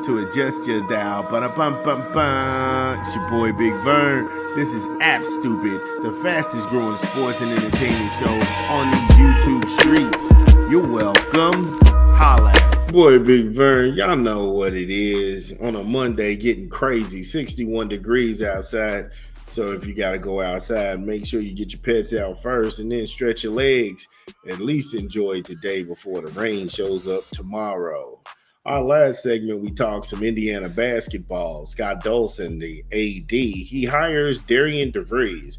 up to adjust your dial. Ba-da-bum-bum-bum. It's your boy Big Vern. This is App Stupid, the fastest growing sports and entertainment show on these YouTube streets. You're welcome. Holla. Boy Big Vern, y'all know what it is. On a Monday, getting crazy, 61 degrees outside. So if you got to go outside, make sure you get your pets out first and then stretch your legs. At least enjoy today before the rain shows up tomorrow. Our last segment, we talked some Indiana basketball. Scott Dolson, the AD, he hires Darian DeVries.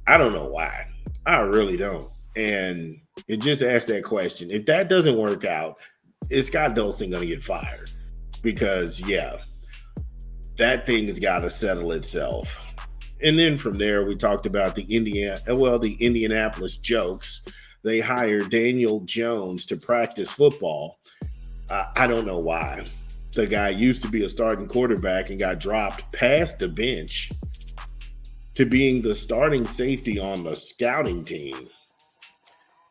I don't know why. I really don't. And it just asked that question. If that doesn't work out, is Scott Dolson going to get fired? Because, yeah, that thing has got to settle itself. And then from there, we talked about the Indianapolis Jokes. They hired Daniel Jones to practice football. I don't know why. The guy used to be a starting quarterback and got dropped past the bench to being the starting safety on the scouting team.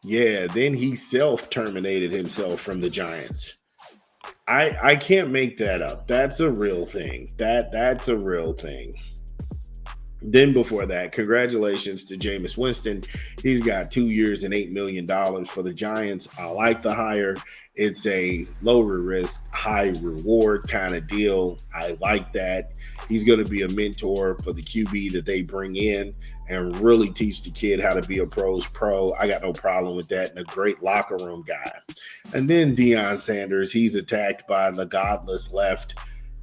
Yeah, then he self-terminated himself from the Giants. I can't make that up. That's a real thing. That's a real thing. Then before that, congratulations to Jameis Winston. He's got 2 years and $8 million for the Giants. I like the hire. It's a lower risk, high reward kind of deal. I like that. He's going to be a mentor for the QB that they bring in and really teach the kid how to be a pro's pro. I got no problem with that, and a great locker room guy. And then Deion Sanders, he's attacked by the godless left.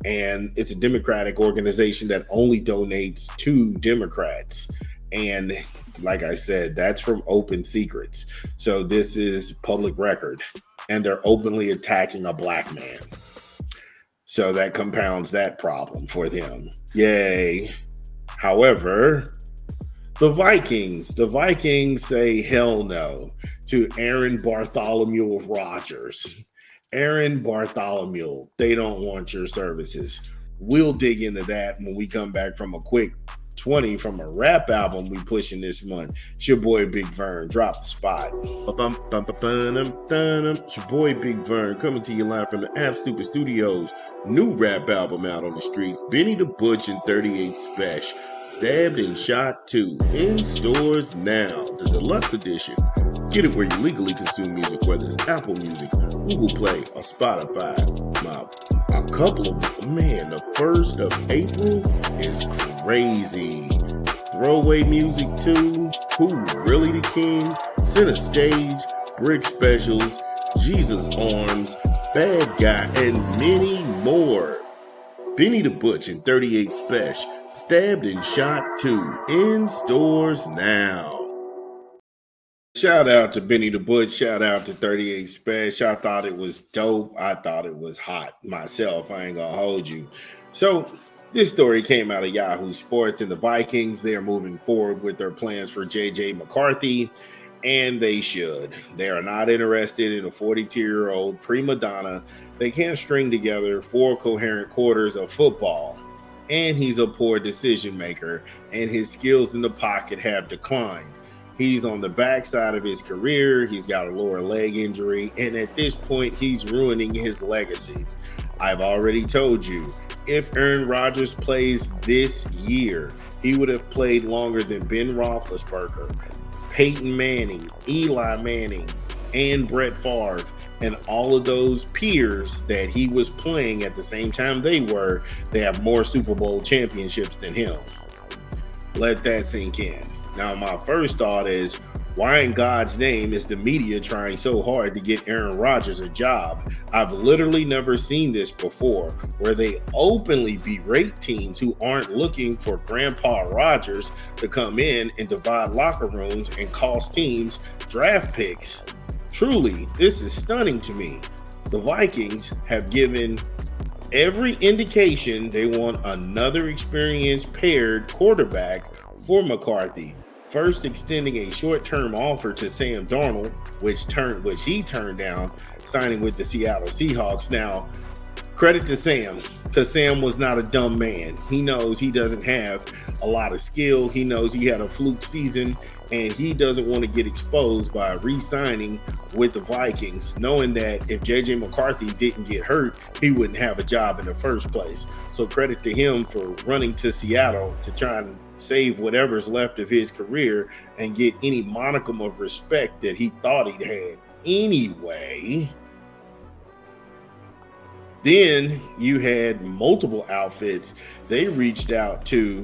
And it's a Democratic organization that only donates to Democrats. And like I said, that's from Open Secrets. So this is public record. And they're openly attacking a black man. So that compounds that problem for them. Yay. However, the Vikings say hell no to Aaron Rodgers. Aaron Bartholomew, they don't want your services. We'll dig into that when we come back from a quick 20 from a rap album we pushing this month. It's your boy Big Vern. Drop the spot. It's your boy Big Vern coming to you live from the App Stupid Studios. New rap album out on the streets. Benny the Butch and 38 Special. Stabbed and Shot 2. In stores now. The deluxe edition. Get it where you legally consume music, whether it's Apple Music, Google Play, or Spotify. The 1st of April is crazy. Throwaway Music 2, Who Really the King, Center Stage, Brick Specials, Jesus Arms, Bad Guy, and many more. Benny the Butch and 38 Special, Stabbed and Shot 2, in stores now. Shout out to Benny the Butch. Shout out to 38 Special. I thought it was dope. I thought it was hot myself. I ain't gonna hold you. So this story came out of Yahoo Sports, and the Vikings, they're moving forward with their plans for JJ McCarthy, and they should. They are not interested in a 42-year-old prima donna. They can't string together 4 coherent quarters of football, and he's a poor decision maker, and his skills in the pocket have declined. He's on the backside of his career. He's got a lower leg injury. And at this point, he's ruining his legacy. I've already told you, if Aaron Rodgers plays this year, he would have played longer than Ben Roethlisberger, Peyton Manning, Eli Manning, and Brett Favre, and all of those peers that he was playing at the same time they have more Super Bowl championships than him. Let that sink in. Now, my first thought is, why in God's name is the media trying so hard to get Aaron Rodgers a job? I've literally never seen this before, where they openly berate teams who aren't looking for Grandpa Rodgers to come in and divide locker rooms and cost teams draft picks. Truly, this is stunning to me. The Vikings have given every indication they want another experienced paired quarterback for McCarthy. First extending a short-term offer to Sam Darnold, which he turned down, signing with the Seattle Seahawks. Now, credit to Sam, because Sam was not a dumb man. He knows he doesn't have a lot of skill. He knows he had a fluke season. and he doesn't want to get exposed by re-signing with the Vikings, knowing that if JJ McCarthy didn't get hurt, he wouldn't have a job in the first place. So credit to him for running to Seattle to try and save whatever's left of his career and get any modicum of respect that he thought he'd had anyway. Then you had multiple outfits. They reached out to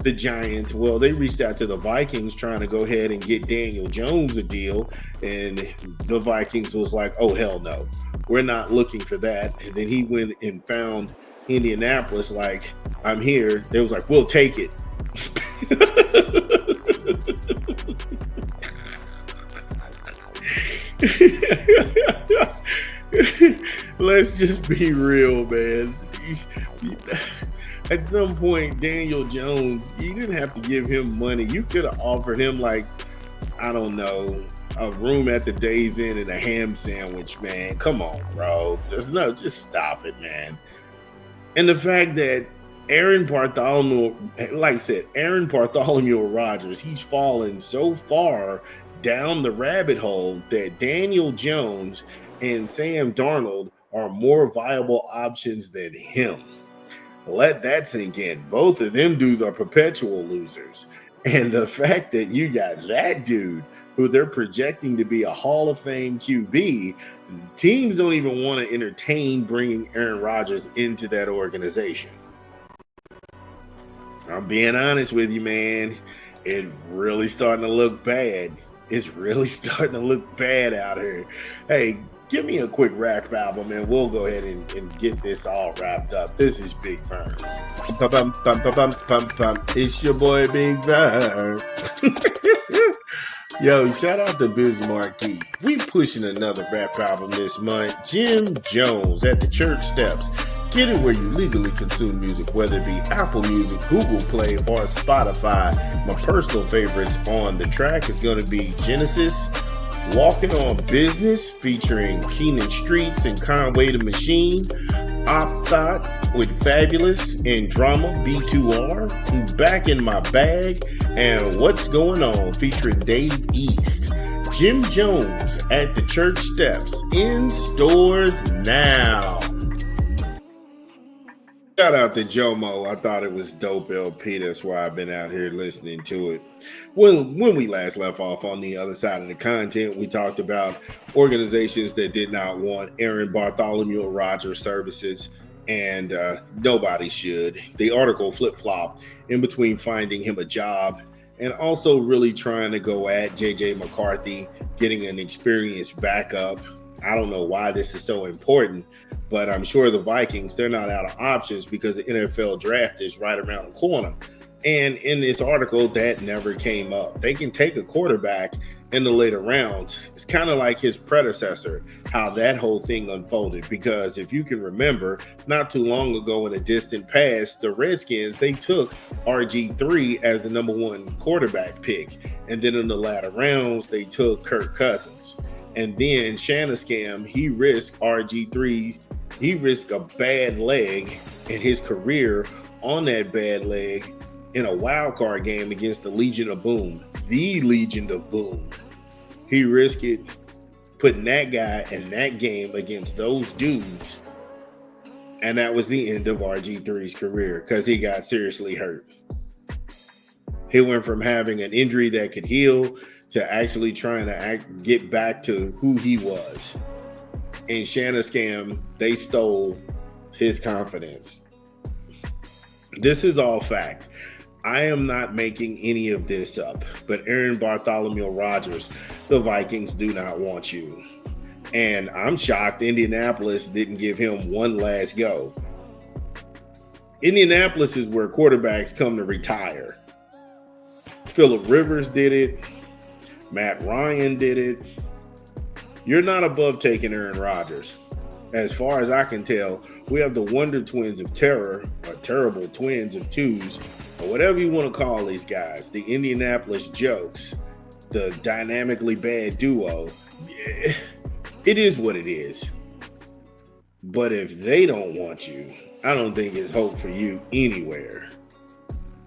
the Giants. Well, they reached out to the Vikings trying to go ahead and get Daniel Jones a deal. And the Vikings was like, oh, hell no. We're not looking for that. And then he went and found Indianapolis like, I'm here. They was like, we'll take it. Let's just be real, man. At some point, Daniel Jones, you didn't have to give him money. You could have offered him, like, I don't know, a room at the Days Inn and a ham sandwich, man. Come on, bro. Just stop it, man. And the fact that Aaron Bartholomew, like I said, Aaron Bartholomew Rodgers, he's fallen so far down the rabbit hole that Daniel Jones and Sam Darnold are more viable options than him. Let that sink in. Both of them dudes are perpetual losers. And the fact that you got that dude who they're projecting to be a Hall of Fame QB, teams don't even want to entertain bringing Aaron Rodgers into that organization. I'm being honest with you, man. It's really starting to look bad. It's really starting to look bad out here. Hey, give me a quick rap album and we'll go ahead and get this all wrapped up. This is Big Vern. It's your boy Big Vern. Yo, shout out to Biz Marquee. We pushing another rap album this month. Jim Jones at the Church Steps. Get it where you legally consume music, whether it be Apple Music, Google Play, or Spotify. My personal favorites on the track is going to be Genesis, Walking on Business featuring Keenan Streets and Conway the Machine, Op Thought with Fabulous and Drama B2R, Back in My Bag, and What's Going On featuring Dave East. Jim Jones at the Church Steps, in stores now. Shout out to Jomo. I thought it was dope LP. That's why I've been out here listening to it. When we last left off on the other side of the content, we talked about organizations that did not want Aaron Bartholomew Rodgers services, and nobody should. The article flip-flopped in between finding him a job and also really trying to go at JJ McCarthy, getting an experienced backup. I don't know why this is so important, but I'm sure the Vikings, they're not out of options because the NFL draft is right around the corner. And in this article, that never came up. They can take a quarterback in the later rounds. It's kind of like his predecessor, how that whole thing unfolded. Because if you can remember, not too long ago in a distant past, the Redskins, they took RG3 as the number one quarterback pick. And then in the latter rounds, they took Kirk Cousins. And then Shanascam, he risked RG3. He risked a bad leg in his career on that bad leg in a wild card game against the Legion of Boom. The Legion of Boom. He risked it putting that guy in that game against those dudes. And that was the end of RG3's career because he got seriously hurt. He went from having an injury that could heal to actually trying to get back to who he was. In Shanascam, they stole his confidence. This is all fact. I am not making any of this up, but Aaron Bartholomew Rodgers, the Vikings do not want you. And I'm shocked Indianapolis didn't give him one last go. Indianapolis is where quarterbacks come to retire. Phillip Rivers did it. Matt Ryan did it. You're not above taking Aaron Rodgers. As far as I can tell, we have the Wonder Twins of Terror, or Terrible Twins of Twos, or whatever you want to call these guys, the Indianapolis Jokes, the dynamically bad duo. It is what it is. But if they don't want you, I don't think it's hope for you anywhere.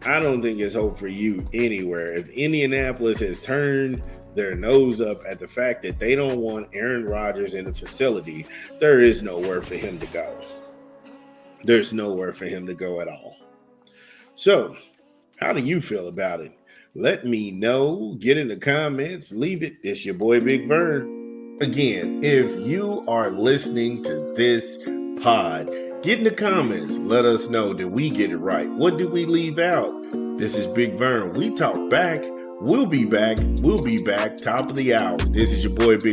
I don't think it's hope for you anywhere. If Indianapolis has turned their nose up at the fact that they don't want Aaron Rodgers in the facility, there is nowhere for him to go. There's nowhere for him to go at all. So, how do you feel about it? Let me know. Get in the comments. Leave it. It's your boy Big Vern. Again, if you are listening to this pod, get in the comments. Let us know that we get it right. What did we leave out? This is Big Vern. We talk back. We'll be back. We'll be back. Top of the hour. This is your boy Big